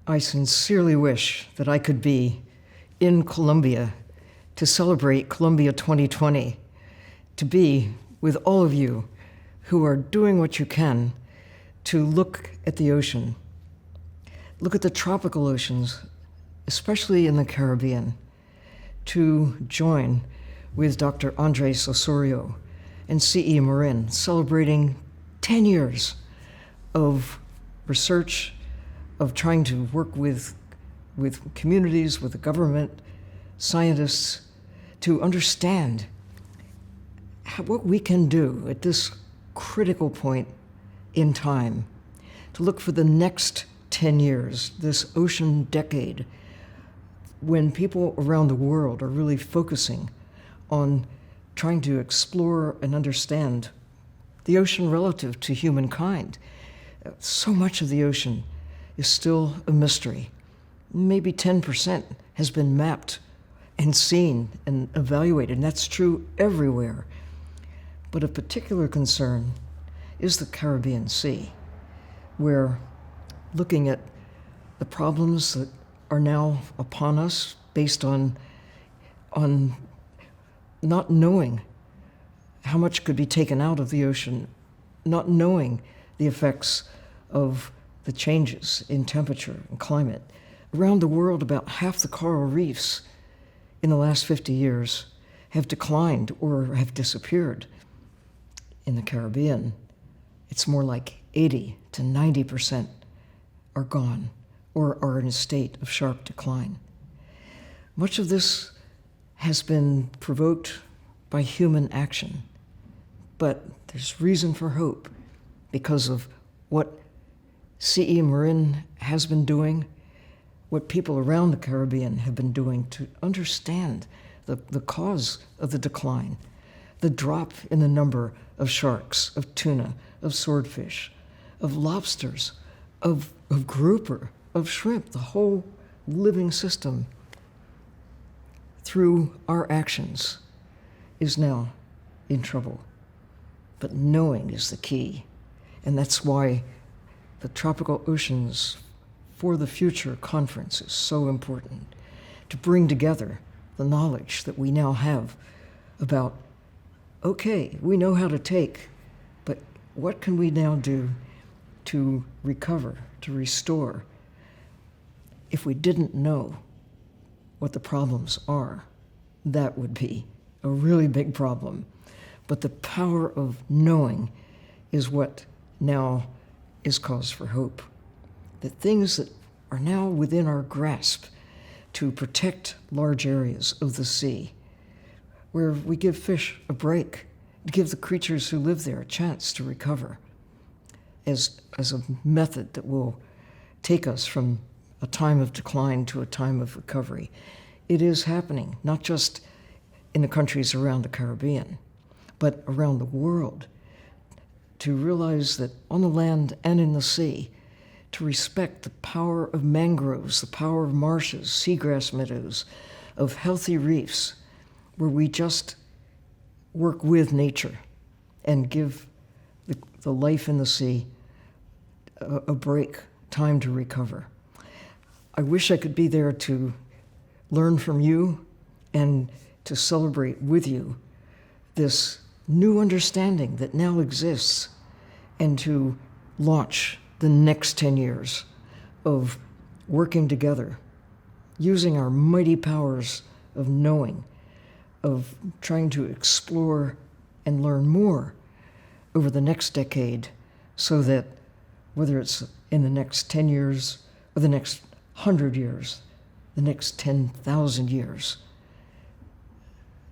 I sincerely wish that I could be in Colombia to celebrate Colombia 2020, to be with all of you who are doing what you can to look at the ocean, look at the tropical oceans, especially in the Caribbean, to join with Dr. Andres Osorio and CEMarin, celebrating 10 years of research, of trying to work with communities, with the government, scientists, to understand what we can do at this critical point in time, to look for the next 10 years, this ocean decade, when people around the world are really focusing on trying to explore and understand the ocean relative to humankind. So much of the ocean is still a mystery. Maybe 10% has been mapped and seen and evaluated, and that's true everywhere. But of particular concern is the Caribbean Sea, where looking at the problems that are now upon us based on not knowing how much could be taken out of the ocean, not knowing the effects of the changes in temperature and climate. Around the world, about half the coral reefs in the last 50 years have declined or have disappeared. In the Caribbean, it's more like 80 to 90% are gone or are in a state of sharp decline. Much of this has been provoked by human action, but there's reason for hope because of what CEMarin has been doing, what people around the Caribbean have been doing to understand the cause of the decline, the drop in the number of sharks, of tuna, of swordfish, of lobsters, of grouper, of shrimp, the whole living system through our actions is now in trouble. But knowing is the key, and that's why the Tropical Oceans for the Future conference is so important, to bring together the knowledge that we now have about, okay, we know how to take, but what can we now do to recover, to restore? If we didn't know what the problems are, that would be a really big problem. But the power of knowing is what now is cause for hope. The things that are now within our grasp to protect large areas of the sea, where we give fish a break, to give the creatures who live there a chance to recover as a method that will take us from a time of decline to a time of recovery. It is happening, not just in the countries around the Caribbean, but around the world, to realize that on the land and in the sea, to respect the power of mangroves, the power of marshes, seagrass meadows, of healthy reefs, where we just work with nature and give the life in the sea a break, time to recover. I wish I could be there to learn from you and to celebrate with you this new understanding that now exists, and to launch the next 10 years of working together, using our mighty powers of knowing, of trying to explore and learn more over the next decade, so that whether it's in the next 10 years or the next 100 years, the next 10,000 years,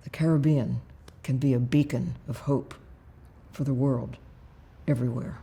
the Caribbean can be a beacon of hope for the world everywhere.